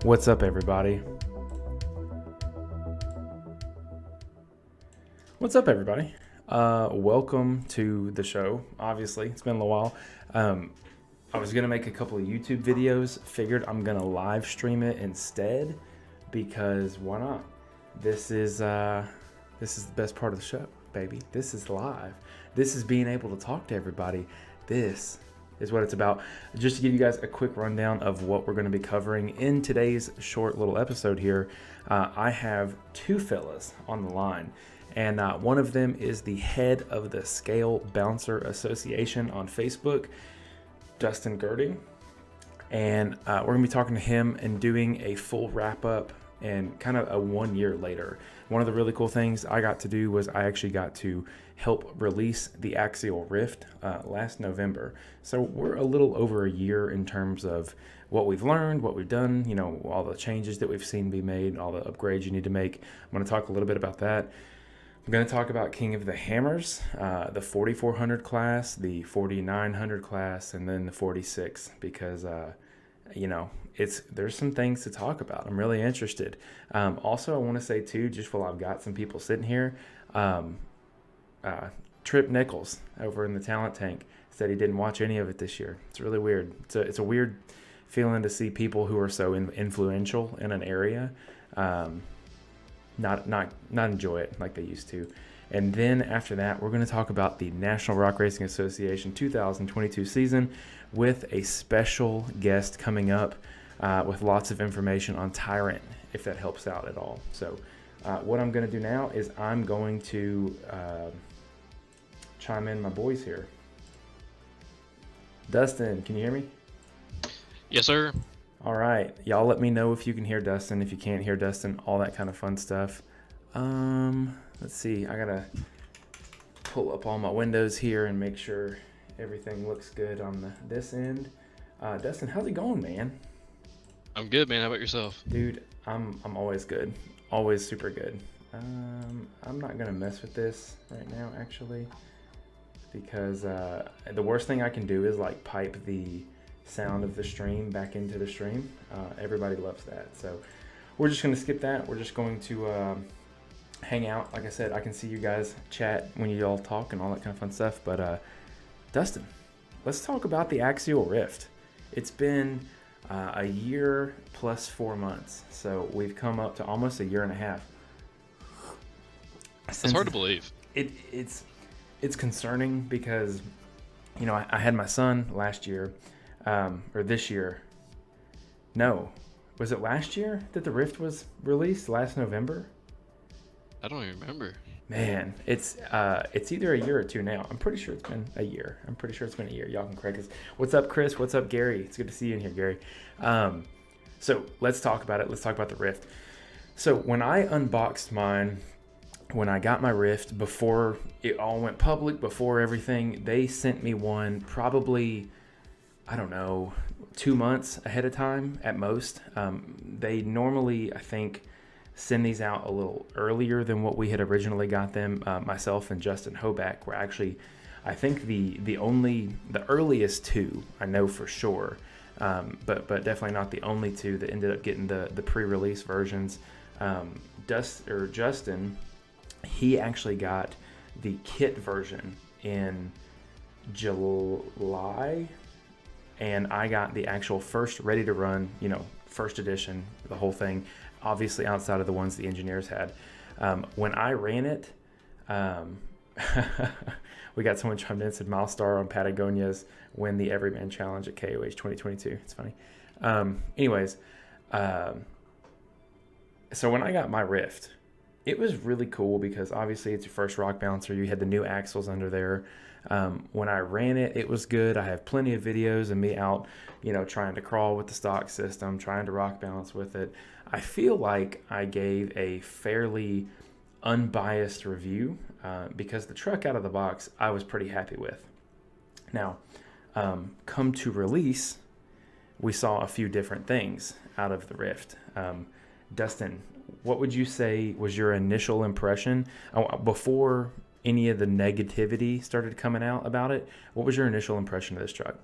What's up, everybody? What's up, everybody? Welcome to the show. Obviously, it's been a little while. I was gonna make a couple of YouTube videos. Figured I'm gonna live stream it instead because why not? This is the best part of the show, baby. This is live. This is being able to talk to everybody. This is what it's about. Just to give you guys a quick rundown of what we're going to be covering in today's short little episode here, I have two fellas on the line, and one of them is the head of the Scale Bouncer Association on Facebook, Dustin Gerding, and we're going to be talking to him and doing a full wrap-up and kind of a 1 year later. One of the really cool things I got to do was I actually got to help release the Axial Ryft last November. So we're a little over a year in terms of what we've learned, what we've done, you know, all the changes that we've seen be made, all the upgrades you need to make. I'm going to talk a little bit about that. I'm going to talk about King of the Hammers, the 4400 class, the 4900 class, and then the 46, because you know, there's some things to talk about. I'm really interested. Also, I want to say too, just while I've got some people sitting here, Trip Nichols over in the talent tank said he didn't watch any of it this year. It's really weird. It's a weird feeling to see people who are so influential in an area not enjoy it like they used to. And then after that, we're going to talk about the National Rock Racing Association 2022 season with a special guest coming up with lots of information on Tyrant, if that helps out at all. So what I'm going to do now is I'm going to chime in my boys here. Dustin, can you hear me? Yes, sir. All right. Y'all let me know if you can hear Dustin, if you can't hear Dustin, all that kind of fun stuff. Let's see. I got to pull up all my windows here and make sure everything looks good on this end. Dustin, how's it going, man? I'm good, man. How about yourself? Dude, I'm always good. Always super good. I'm not going to mess with this right now, actually, because the worst thing I can do is like pipe the sound of the stream back into the stream. Everybody loves that. So we're just going to skip that. We're just going to hang out. Like I said, I can see you guys chat when you all talk and all that kind of fun stuff. But Dustin, let's talk about the Axial Ryft. It's been a year plus 4 months. So we've come up to almost a year and a half. It's hard to believe. It's concerning because, you know, I had my son last year, or this year. No, was it last year that the Ryft was released? Last November? I don't even remember. Man, it's either a year or two now. I'm pretty sure it's been a year. Y'all can correct us. What's up, Chris? What's up, Gary? It's good to see you in here, Gary. So let's talk about it. Let's talk about the Ryft. So when I unboxed mine, when I got my Ryft, before it all went public, before everything, they sent me one probably, I don't know, 2 months ahead of time at most. They normally, I think, send these out a little earlier than what we had originally got them. Myself and Justin Hoback were actually, I think, the earliest two, I know for sure, but definitely not the only two that ended up getting the pre-release versions. Justin, he actually got the kit version in July, and I got the actual first ready to run, you know, first edition, the whole thing, obviously outside of the ones the engineers had. When I ran it, we got someone chimed in and said Milestar on Patagonia's win the Everyman Challenge at KOH 2022. It's funny. So when I got my Ryft, it was really cool because obviously it's your first rock bouncer. You had the new axles under there. When I ran it, it was good. I have plenty of videos of me out, you know, trying to crawl with the stock system, trying to rock balance with it. I feel like I gave a fairly unbiased review because the truck out of the box I was pretty happy with. Now, come to release, we saw a few different things out of the Ryft. Dustin, what would you say was your initial impression before any of the negativity started coming out about it? What was your initial impression of this truck?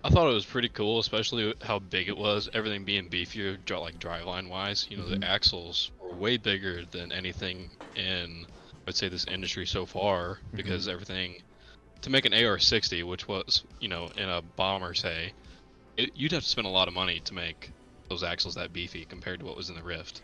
I thought it was pretty cool, especially how big it was. Everything being beefier, like driveline wise. Mhm. The axles were way bigger than anything in, I'd say, this industry so far. Because everything to make an AR-60, which was, in a bomber, say, you'd have to spend a lot of money to make those axles that beefy compared to what was in the Rift.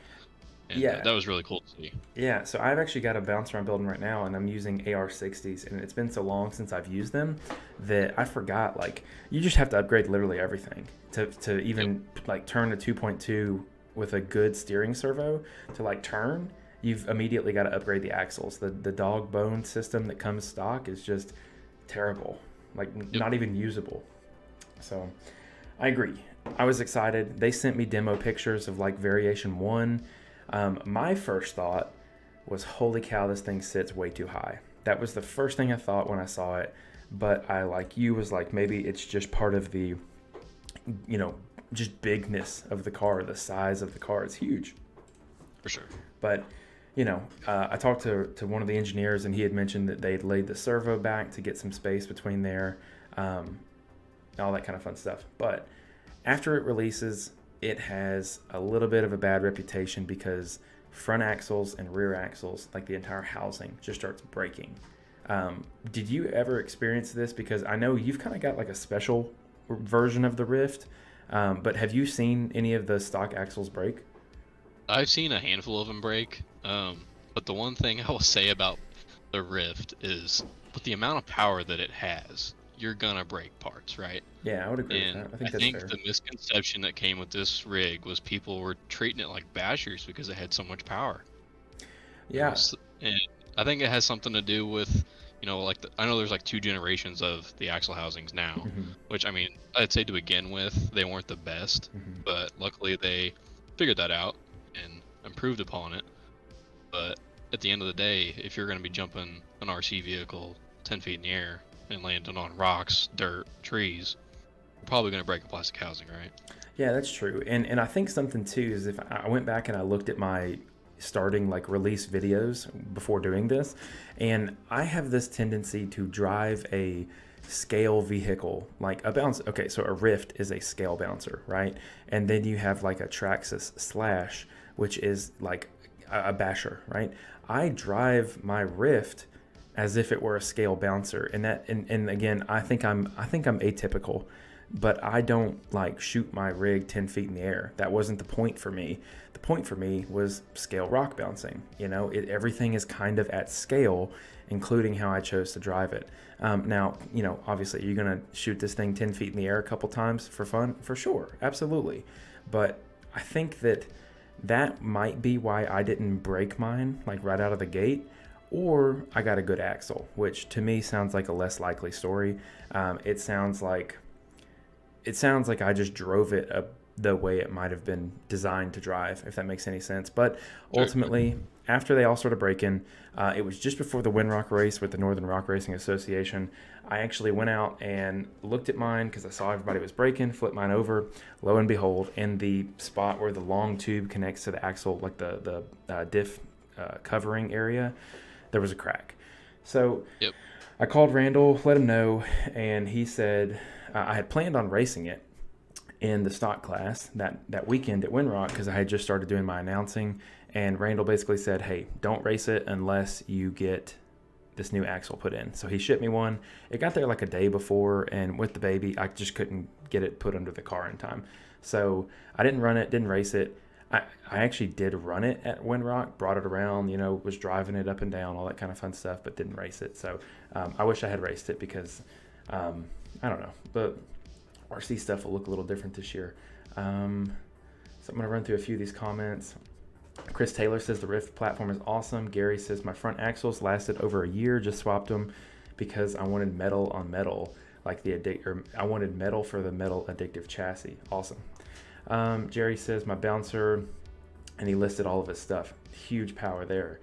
And Yeah. that was really cool to see. Yeah, so I've actually got a bouncer I'm building right now, and I'm using AR-60s, and it's been so long since I've used them that I forgot, like, you just have to upgrade literally everything to even, like, turn a 2.2 with a good steering servo to, like, turn. You've immediately got to upgrade the axles. The dog bone system that comes stock is just terrible, like, not even usable. So I agree. I was excited. They sent me demo pictures of, like, Variation 1. My first thought was, holy cow, this thing sits way too high. That was the first thing I thought when I saw it. But I, like you, was like, maybe it's just part of the, just bigness of the car, the size of the car. It's huge. For sure. But, I talked to one of the engineers, and he had mentioned that they'd laid the servo back to get some space between there, all that kind of fun stuff. But after it releases, it has a little bit of a bad reputation because front axles and rear axles, like the entire housing, just starts breaking. Did you ever experience this? Because I know you've kind of got like a special version of the Rift, but have you seen any of the stock axles break? I've seen a handful of them break, but the one thing I will say about the Rift is, with the amount of power that it has, you're gonna break parts, right? Yeah, I would agree And with that. I think I that's think fair. the misconception that came with this rig was people were treating it like bashers because it had so much power. Yeah. And I think it has something to do with, I know there's like two generations of the axle housings now, Mm-hmm. which, I mean, I'd say to begin with, they weren't the best, Mm-hmm. but luckily they figured that out and improved upon it. But at the end of the day, if you're going to be jumping an RC vehicle 10 feet in the air and landing on rocks, dirt, trees, you're probably going to break a plastic housing, right? Yeah, that's true. And I think something too is, if I went back and I looked at my starting like release videos before doing this, and I have this tendency to drive a scale vehicle, like a bounce. Okay, so a Rift is a scale bouncer, right? And then you have like a Traxxas Slash, which is like a basher, right? I drive my Rift as if it were a scale bouncer, and again, I think I'm atypical, but I don't like shoot my rig 10 feet in the air. That wasn't the point for me. The point for me was scale rock bouncing. Everything is kind of at scale, including how I chose to drive it. Now, obviously, you're going to shoot this thing 10 feet in the air a couple times for fun, for sure, absolutely. But I think that might be why I didn't break mine like right out of the gate, or I got a good axle, which to me sounds like a less likely story. It sounds like I just drove it the way it might have been designed to drive, if that makes any sense. But ultimately, after they all started breaking, it was just before the Windrock race with the Northern Rock Racing Association. I actually went out and looked at mine because I saw everybody was breaking, flipped mine over. Lo and behold, in the spot where the long tube connects to the axle, like the diff covering area, there was a crack. So Yep. I called Randall, let him know, and he said I had planned on racing it in the stock class that weekend at Windrock because I had just started doing my announcing, and Randall basically said, hey, don't race it unless you get this new axle put in. So he shipped me one. It got there like a day before, and with the baby, I just couldn't get it put under the car in time. So I didn't run it, didn't race it. I actually did run it at Windrock, brought it around, was driving it up and down, all that kind of fun stuff, but didn't race it. So I wish I had raced it because I don't know, but RC stuff will look a little different this year. So I'm going to run through a few of these comments. Chris Taylor says the Rift platform is awesome. Gary says my front axles lasted over a year, just swapped them because I wanted metal on metal, like I wanted metal for the metal addictive chassis. Awesome. Jerry says my bouncer, and he listed all of his stuff. Huge power there.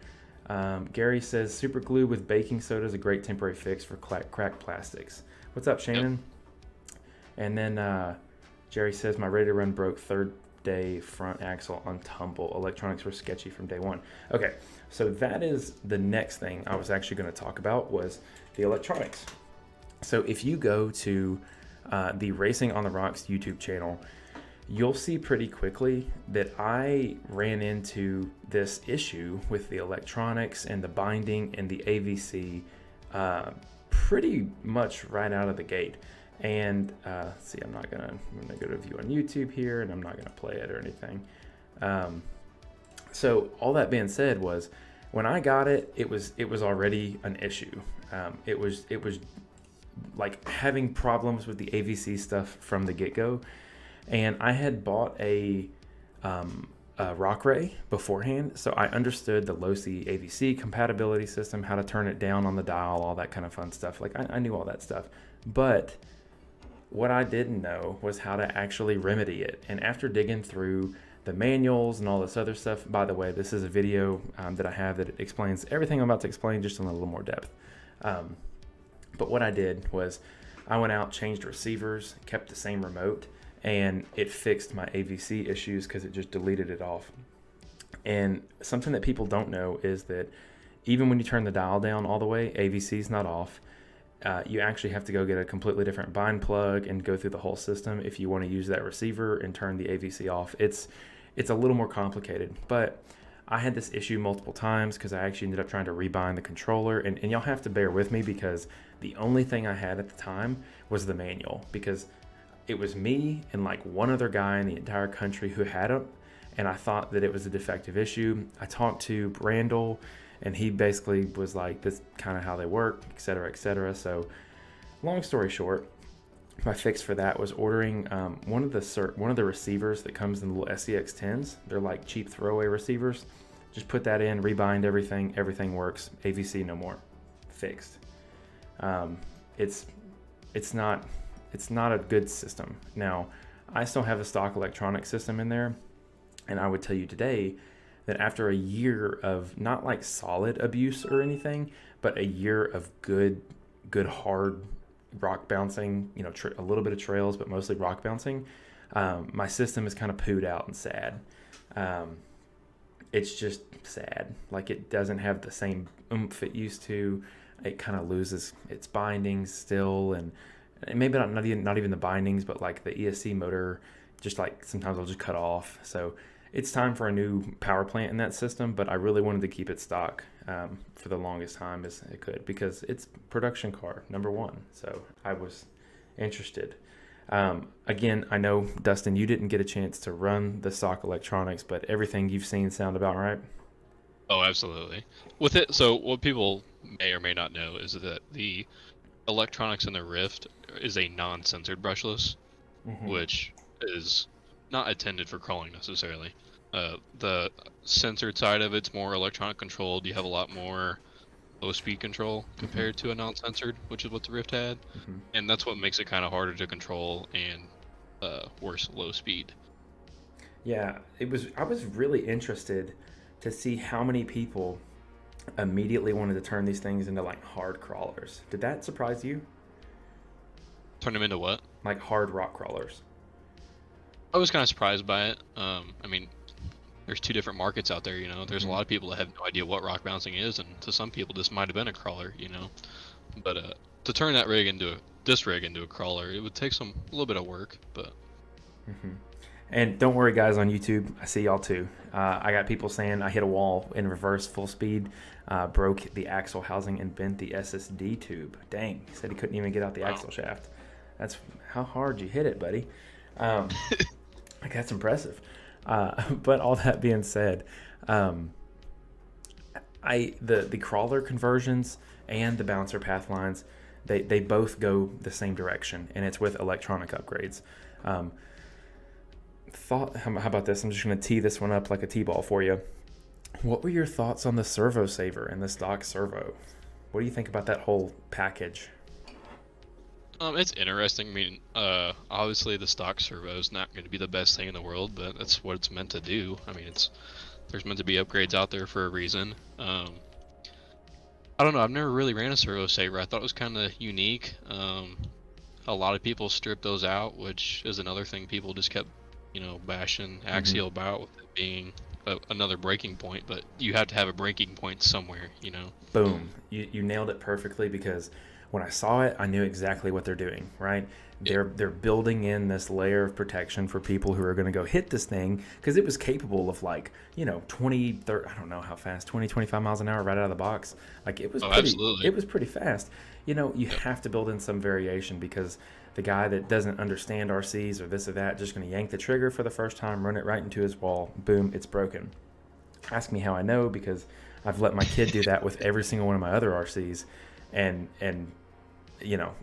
Gary says super glue with baking soda is a great temporary fix for cracked plastics. What's up, Shannon? Yep. And then Jerry says my ready to run broke third day front axle on tumble. Electronics were sketchy from day one. Okay, so that is the next thing I was actually going to talk about was the electronics. So if you go to the Racing on the Rocks YouTube channel, you'll see pretty quickly that I ran into this issue with the electronics and the binding and the AVC pretty much right out of the gate. And see, I'm gonna go to view on YouTube here, and I'm not gonna play it or anything. So all that being said was, when I got it, it was already an issue. It was like having problems with the AVC stuff from the get-go. And I had bought a Rock Ray beforehand, so I understood the low C AVC compatibility system, how to turn it down on the dial, all that kind of fun stuff. Like I knew all that stuff, but what I didn't know was how to actually remedy it. And after digging through the manuals and all this other stuff, by the way, this is a video that I have that explains everything I'm about to explain, just in a little more depth. But what I did was I went out, changed receivers, kept the same remote, and it fixed my AVC issues because it just deleted it off. And something that people don't know is that even when you turn the dial down all the way, AVC is not off. You actually have to go get a completely different bind plug and go through the whole system if you want to use that receiver and turn the AVC off. It's a little more complicated, but I had this issue multiple times because I actually ended up trying to rebind the controller, and y'all have to bear with me because the only thing I had at the time was the manual, because it was me and like one other guy in the entire country who had it, and I thought that it was a defective issue. I talked to Randall, and he basically was like, this kind of how they work, et cetera, et cetera. So long story short, my fix for that was ordering one of the receivers that comes in the little SCX10s. They're like cheap throwaway receivers. Just put that in, rebind everything works. AVC no more, fixed. It's not a good system. Now, I still have a stock electronic system in there, and I would tell you today that after a year of not like solid abuse or anything, but a year of good hard rock bouncing, a little bit of trails, but mostly rock bouncing, my system is kind of pooed out and sad. It's just sad. Like, it doesn't have the same oomph it used to. It kind of loses its bindings still, and maybe not even the bindings, but like the ESC motor, just like sometimes I'll just cut off. So it's time for a new power plant in that system, but I really wanted to keep it stock for the longest time as it could, because it's production car #1. So I was interested. Again, I know, Dustin, you didn't get a chance to run the stock electronics, but everything you've seen sound about right? Oh, absolutely. With it, so what people may or may not know is that the electronics in the Ryft is a non-censored brushless, which is not intended for crawling necessarily. The censored side of it's more electronic controlled. You have a lot more low speed control compared to a non-censored, which is what the Ryft had, and that's what makes it kind of harder to control and worse low speed. Yeah, I was really interested to see how many people immediately wanted to turn these things into like hard crawlers. Did that surprise you? Turn them into what? Like hard rock crawlers. I was kind of surprised by it. I mean, there's two different markets out there, There's a lot of people that have no idea what rock bouncing is, and to some people this might have been a crawler, But to turn this rig into a crawler, it would take a little bit of work, but. And don't worry, guys, on YouTube, I see y'all too. I got people saying I hit a wall in reverse full speed, broke the axle housing, and bent the SSD tube. Dang, he said he couldn't even get out the axle shaft. That's how hard you hit it, buddy. Like, that's impressive. But all that being said, the crawler conversions and the bouncer path lines, they both go the same direction, and it's with electronic upgrades. How about this? I'm just going to tee this one up like a T-ball for you. What were your thoughts on the Servo Saver and the stock servo? What do you think about that whole package? It's interesting. I mean, obviously the stock servo is not going to be the best thing in the world, but that's what it's meant to do. I mean, there's meant to be upgrades out there for a reason. I don't know. I've never really ran a Servo Saver. I thought it was kind of unique. A lot of people stripped those out, which is another thing people just kept, bashing Axial about, with it being another breaking point. But you have to have a breaking point somewhere, Boom. You nailed it perfectly, because when I saw it, I knew exactly what they're doing, right? They're building in this layer of protection for people who are going to go hit this thing, because it was capable of like, 20, 30, I don't know how fast, 20, 25 miles an hour right out of the box. Like it was Absolutely. it was pretty fast. You have to build in some variation, because the guy that doesn't understand RCs or this or that just going to yank the trigger for the first time, run it right into his wall, boom, it's broken. Ask me how I know, because I've let my kid do that with every single one of my other RCs, and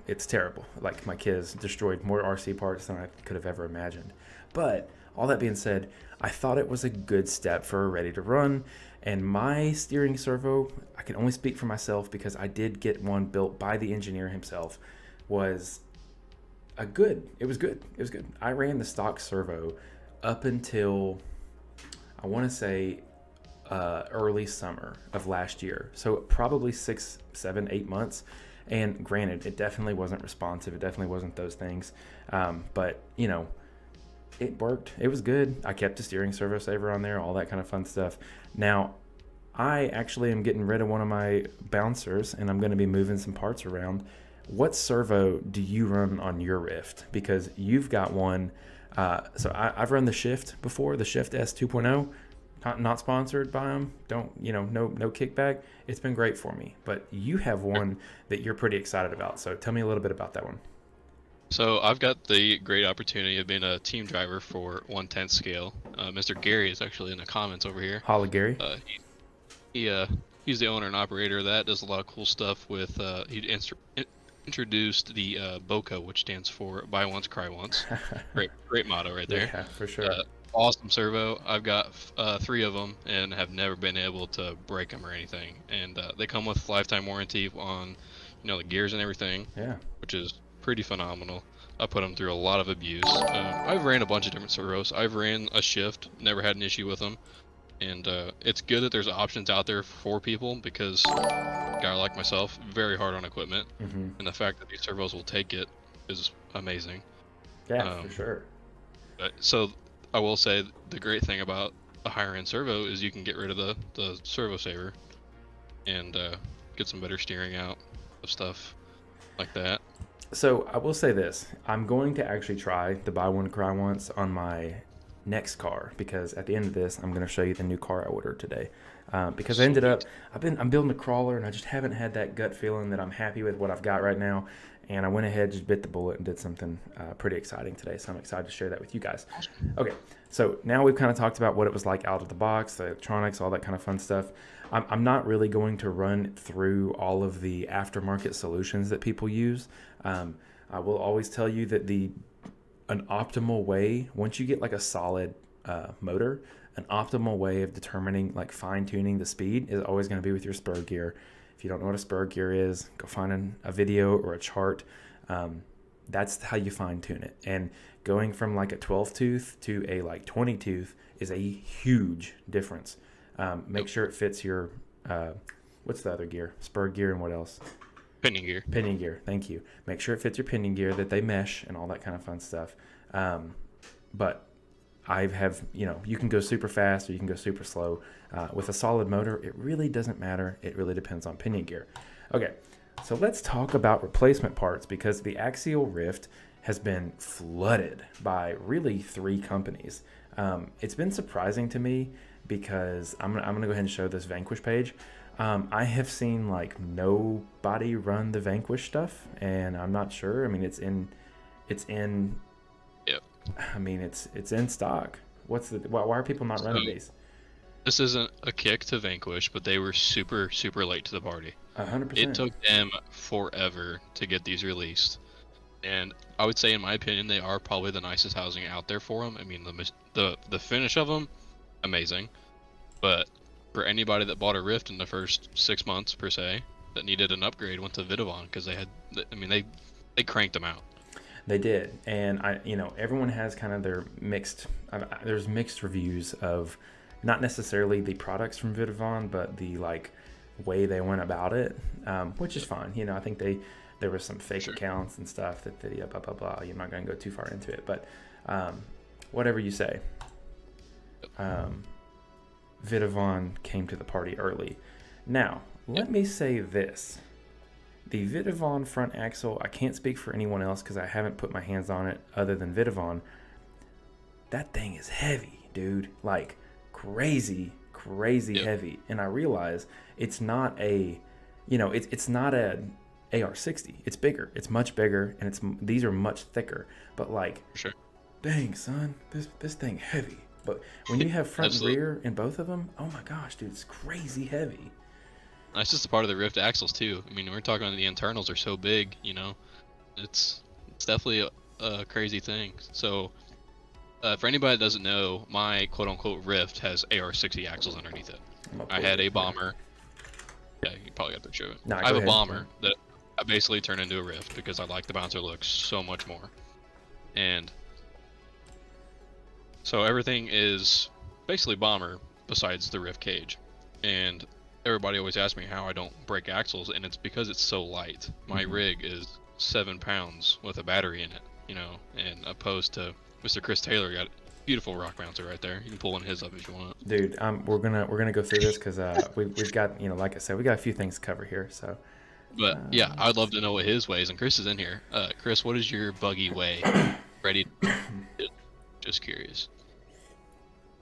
it's terrible. Like, my kids destroyed more RC parts than I could have ever imagined. But all that being said, I thought it was a good step for a ready to run. And my steering servo, I can only speak for myself because I did get one built by the engineer himself, was good. It was good. I ran the stock servo up until, I want to say, early summer of last year. So probably 6, 7, 8 months. And granted, it definitely wasn't responsive. It definitely wasn't those things. But, it worked. It was good. I kept the steering servo saver on there, all that kind of fun stuff. Now, I actually am getting rid of one of my bouncers, and I'm going to be moving some parts around. What servo do you run on your Ryft? Because you've got one. So I've run the Shift before, the Shift S 2.0. Not sponsored by them. Don't, no kickback. It's been great for me. But you have one that you're pretty excited about. So tell me a little bit about that one. So I've got the great opportunity of being a team driver for 1/10 scale. Mr. Gary is actually in the comments over here. Holla, Gary. He's the owner and operator of that. Does a lot of cool stuff with. He introduced the BOCA, which stands for Buy Once, Cry Once. Great motto right there. Yeah, for sure. Awesome servo. I've got 3 of them and have never been able to break them or anything. And they come with lifetime warranty on, the gears and everything. Yeah. Which is pretty phenomenal. I put them through a lot of abuse. I've ran a bunch of different servos. I've ran a Shift, never had an issue with them. And it's good that there's options out there for people, because a guy like myself, very hard on equipment. Mm-hmm. And the fact that these servos will take it is amazing. Yeah, for sure. So I will say the great thing about a higher end servo is you can get rid of the Servo Saver and get some better steering out of stuff like that. So I will say this. I'm going to actually try the Buy One Cry Once on my next car, because at the end of this, I'm going to show you the new car I ordered today. Because I ended up, I'm building a crawler, and I just haven't had that gut feeling that I'm happy with what I've got right now. And I went ahead, just bit the bullet, and did something pretty exciting today. So I'm excited to share that with you guys. Okay, so now we've kind of talked about what it was like out of the box, the electronics, all that kind of fun stuff. I'm not really going to run through all of the aftermarket solutions that people use. I will always tell you that an optimal way, once you get like a solid motor, an optimal way of determining, like fine-tuning the speed, is always going to be with your spur gear. If you don't know what a spur gear is, go find a video or a chart. That's how you fine-tune it. And going from like a 12 tooth to a like 20 tooth is a huge difference. Make sure it fits your, what's the other gear? Spur gear, and what else? Pinion gear. Pinion gear, thank you. Make sure it fits your pinion gear, that they mesh, and all that kind of fun stuff. But I have, you can go super fast or you can go super slow. With a solid motor, it really doesn't matter. It really depends on pinion gear. Okay, so let's talk about replacement parts, because the Axial Ryft has been flooded by really 3 companies. It's been surprising to me, because I'm gonna go ahead and show this Vanquish page. I have seen like nobody run the Vanquish stuff, and I'm not sure. I mean, it's in. Yep. I mean, it's in stock. Why are people not running these? This isn't a kick to Vanquish, but they were super, super late to the party. 100%. It took them forever to get these released. And I would say, in my opinion, they are probably the nicest housing out there for them. I mean, the finish of them, amazing. But for anybody that bought a Ryft in the first 6 months, per se, that needed an upgrade, went to Vitivon, because they cranked them out. They did. And everyone has kind of their mixed, there's mixed reviews of not necessarily the products from Vitivon, but the like way they went about it, which is fine. I think there were some fake accounts and stuff that blah, blah, blah. You're not going to go too far into it, but whatever you say. Vitivon came to the party early. Now, let me say this. The Vitivon front axle, I can't speak for anyone else because I haven't put my hands on it other than Vitivon. That thing is heavy, dude. Like crazy heavy. And I realize it's not a, it's not a AR60. It's bigger. It's much bigger, and these are much thicker. But like, Sure. dang son, this thing heavy. But when you have front and rear in both of them, oh my gosh, dude, it's crazy heavy. That's just a part of the Ryft axles too. I mean, we're talking the internals are so big, it's definitely a crazy thing. So for anybody that doesn't know, my quote-unquote Ryft has AR60 axles underneath it. I had a bomber. Yeah, you probably got a picture of it. Nah, I have go a ahead. bomber that I basically turned into a Ryft because I like the bouncer look so much more. And so everything is basically bomber besides the Ryft cage. And everybody always asks me how I don't break axles, and it's because it's so light. My rig is 7 pounds with a battery in it, and opposed to Mr. Chris Taylor got a beautiful rock bouncer right there. You can pull one of his up if you want. Dude, we're gonna go through this because we've got, like I said, we got a few things to cover here. So, But yeah, I'd love to know what his weighs, and Chris is in here. Chris, what does your buggy weigh? Ready? Just curious.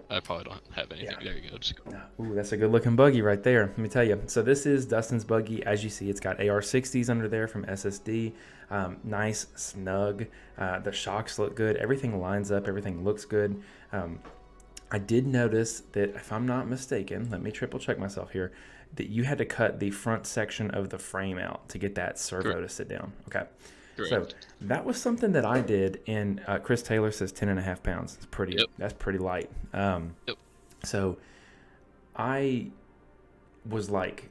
I probably don't have anything. Yeah. There you go. Just go. Ooh, that's a good looking buggy right there. Let me tell you. So this is Dustin's buggy. As you see, it's got AR60s under there from SSD. Nice, snug. The shocks look good. Everything lines up. Everything looks good. I did notice that, if I'm not mistaken, let me triple check myself here, that you had to cut the front section of the frame out to get that servo to sit down. Okay. Correct. So that was something that I did, and Chris Taylor says 10.5 pounds. It's pretty. Yep. That's pretty light. Yep. So I was like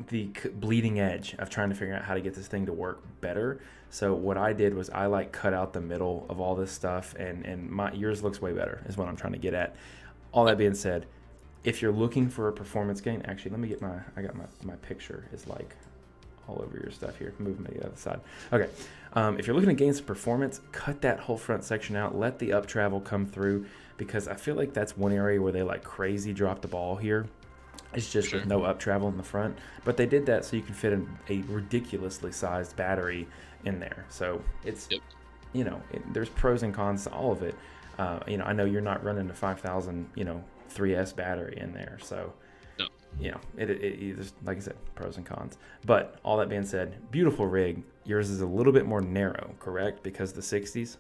the bleeding edge of trying to figure out how to get this thing to work better. So what I did was I cut out the middle of all this stuff, and yours looks way better is what I'm trying to get at. All that being said, if you're looking for a performance gain, actually let me get I got my picture is like all over your stuff here. Move me to the other side. Okay. If you're looking to gain some performance, cut that whole front section out. Let the up travel come through, because I feel like that's one area where they like crazy drop the ball here. It's just with no up travel in the front. But they did that so you can fit a ridiculously sized battery in there. So it's, there's pros and cons to all of it. I know you're not running a 5,000, 3S battery in there. So, there's, like I said, pros and cons. But all that being said, beautiful rig. Yours is a little bit more narrow, correct? Because the 60s?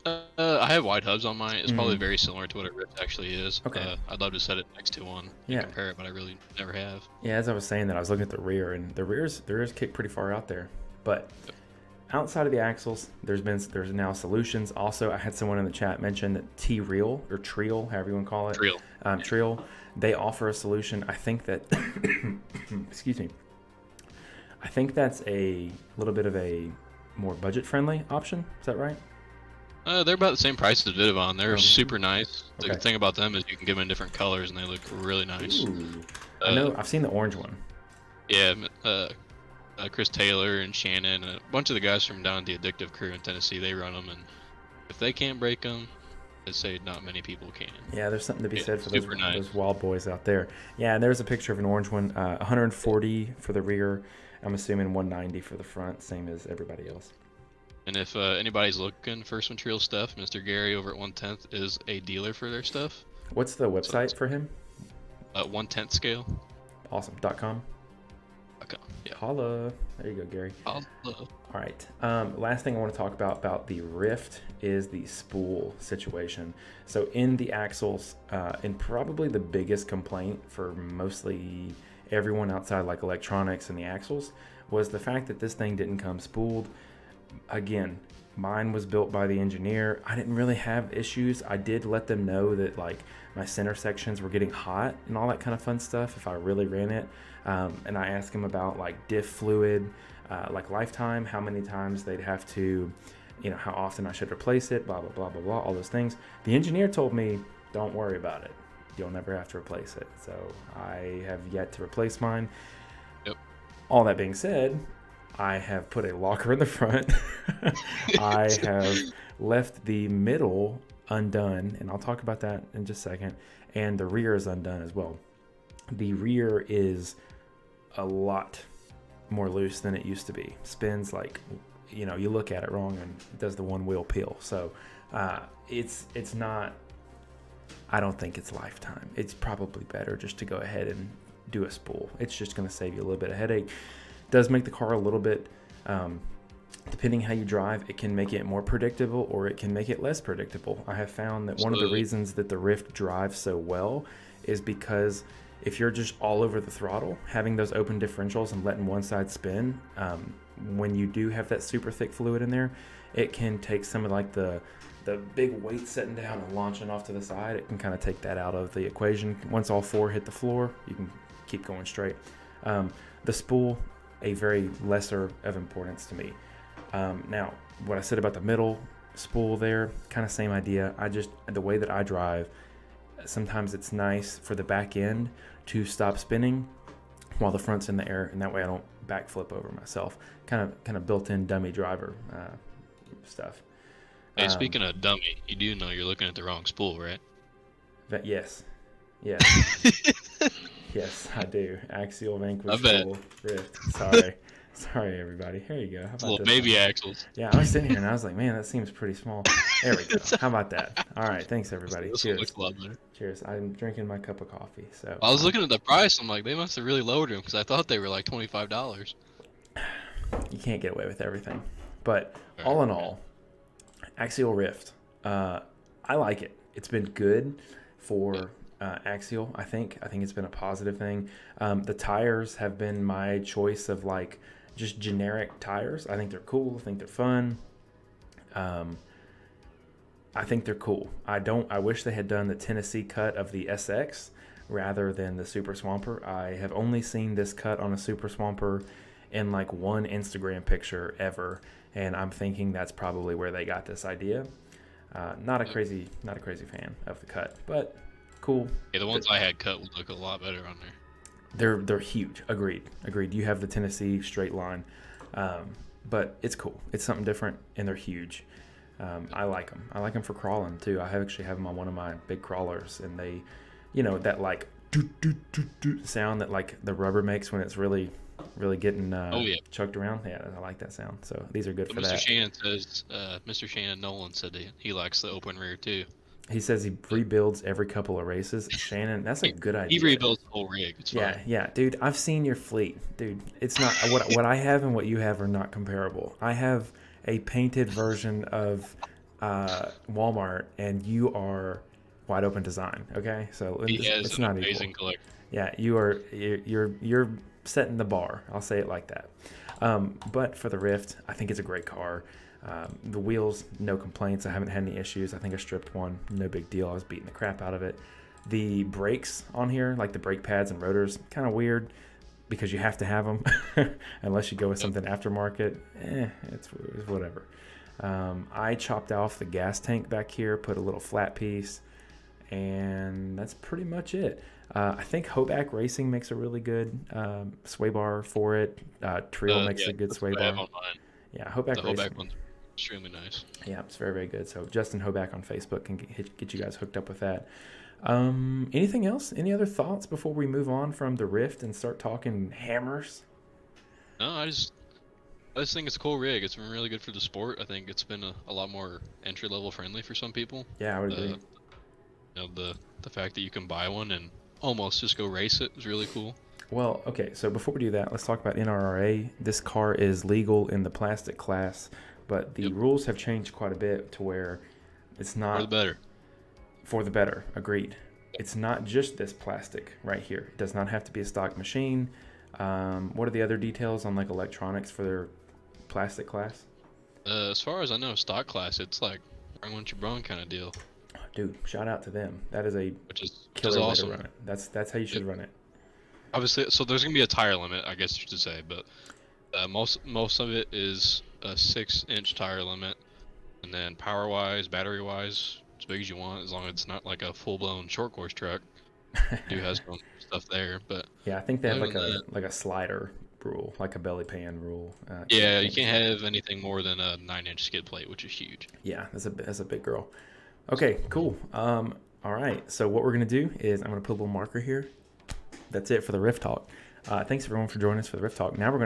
I have wide hubs on mine. It's probably very similar to what a Ryft actually is. Okay. I'd love to set it next to one and compare it, but I really never have. Yeah, as I was saying that, I was looking at the rear, and the rear's kicked pretty far out there. But outside of the axles, there's now solutions. Also, I had someone in the chat mention that T-Reel, or Treel, however you want to call it. Treel. They offer a solution. I think that, excuse me, I think that's a little bit of a more budget-friendly option. Is that right? They're about the same price as Vitivon. They're super nice. The good thing about them is you can give them in different colors, and they look really nice. Ooh. I know. I've seen the orange one. Yeah, Chris Taylor and Shannon, and a bunch of the guys from down the Addictive crew in Tennessee, they run them, and if they can't break them, I'd say not many people can. Yeah, there's something to be said for those wild boys out there. Yeah, and there's a picture of an orange one. 140 for the rear. I'm assuming 190 for the front, same as everybody else. And if anybody's looking for some Treel stuff, Mr. Gary over at 1/10 is a dealer for their stuff. What's the website for him? 1/10 scale. Awesome. .com. Yeah. Holla. There you go, Gary. Holla. All right. Last thing I want to talk about the Ryft is the spool situation. So in the axles, and probably the biggest complaint for mostly everyone outside like electronics and the axles was the fact that this thing didn't come spooled. Again, mine was built by the engineer. I didn't really have issues. I did let them know that like my center sections were getting hot and all that kind of fun stuff if I really ran it. And I asked them about like diff fluid, like lifetime, how many times they'd have to, how often I should replace it, blah, blah, blah, blah, blah, all those things. The engineer told me, don't worry about it. You'll never have to replace it. So I have yet to replace mine. Yep. All that being said, I have put a locker in the front. I have left the middle undone, and I'll talk about that in just a second. And the rear is undone as well. The rear is a lot more loose than it used to be. Spins like, you know, you look at it wrong and it does the one wheel peel. So it's not, I don't think it's lifetime. It's probably better just to go ahead and do a spool. It's just going to save you a little bit of headache. It does make the car a little bit, depending how you drive, it can make it more predictable or it can make it less predictable. I have found that one of the reasons that the Ryft drives so well is because if you're just all over the throttle, having those open differentials and letting one side spin, when you do have that super thick fluid in there, it can take some of like the big weight setting down and launching off to the side. It can kind of take that out of the equation. Once all four hit the floor, you can keep going straight. The spool, a very lesser of importance to me. Now, what I said about the middle spool there, kind of same idea. The way that I drive, sometimes it's nice for the back end to stop spinning while the front's in the air, and that way I don't backflip over myself. Kind of built-in dummy driver stuff. Hey, speaking of dummy, you do know you're looking at the wrong spool, right? Yes. Yes, I do. Axial Vanquish I bet. Spool Ryft. Sorry, everybody. Here you go. How about Little this baby one? axles. Yeah, I was sitting here and I was like, man, that seems pretty small. There we go. How about that? All right, thanks everybody. This one Cheers. looks a lot better. Cheers. I'm drinking my cup of coffee. So I was looking at the price. I'm like, they must have really lowered them because I thought they were like $25. you can't get away with everything. But all in all, Axial Ryft, I like it. It's been good for Axial. I think it's been a positive thing. The tires have been my choice of like just generic tires. I think they're cool. I think they're fun. I think they're cool. I wish they had done the Tennessee cut of the SX rather than the Super Swamper. I have only seen this cut on a Super Swamper in like one Instagram picture ever, and I'm thinking that's probably where they got this idea. Not a crazy fan of the cut, but cool. Yeah, the ones I had cut would look a lot better on there. They're huge. Agreed. You have the Tennessee straight line, but it's cool. It's something different, and they're huge. I like them. I like them for crawling too. I actually have them on one of my big crawlers, and they, you know, that like doot, doot, doot, doot sound that like the rubber makes when it's really getting chucked around. Yeah, I like that sound. So these are good for that. Mr. Shannon Nolan said that he likes the open rear too. He says he rebuilds every couple of races. Shannon, that's a good idea. He rebuilds the whole rig. It's fine. Yeah, dude. I've seen your fleet, dude. It's not what I have and what you have are not comparable. I have a painted version of Walmart, and you are wide open design. Okay, so it's not amazing equal. collection. Yeah, you're setting the bar. I'll say it like that. But for the Ryft, I think it's a great car. The wheels, no complaints. I haven't had any issues. I think I stripped one, no big deal. I was beating the crap out of it. The brakes on here, like the brake pads and rotors, kind of weird because you have to have them unless you go with something aftermarket. It's whatever. I chopped off the gas tank back here, put a little flat piece, and that's pretty much it. I think Hoback Racing makes a really good sway bar for it. Trill makes a good sway bar. Yeah, Hoback Racing. The Hoback one's extremely nice. Yeah, it's very, very good. So Justin Hoback on Facebook can get you guys hooked up with that. Anything else? Any other thoughts before we move on from the Ryft and start talking hammers? No, I just think it's a cool rig. It's been really good for the sport. I think it's been a lot more entry-level friendly for some people. Yeah, I would agree. You know, the fact that you can buy one and almost just go race it is really cool. Well, okay, so before we do that, let's talk about NRRA. This car is legal in the plastic class, but the rules have changed quite a bit to where it's not... For the better. For the better, agreed. It's not just this plastic right here. It does not have to be a stock machine. What are the other details on like electronics for their plastic class? As far as I know, stock class, it's like bring what you brung kind of deal. Dude, shout out to them. That is a killer way awesome. To run it. That's how you should run it. Obviously, so there's gonna be a tire limit, I guess you should say, but most of it is a 6-inch tire limit, and then power-wise, battery-wise, as big as you want, as long as it's not like a full-blown short course truck. Do has some stuff there, but yeah, I think they have like a slider rule, like a belly pan rule. Yeah, you can't have anything more than a 9-inch skid plate, which is huge. Yeah, that's a big girl. Okay, cool. All right, so what we're gonna do is I'm gonna put a little marker here. That's it for the Ryft Talk. Thanks everyone for joining us for the Ryft Talk. Now we're going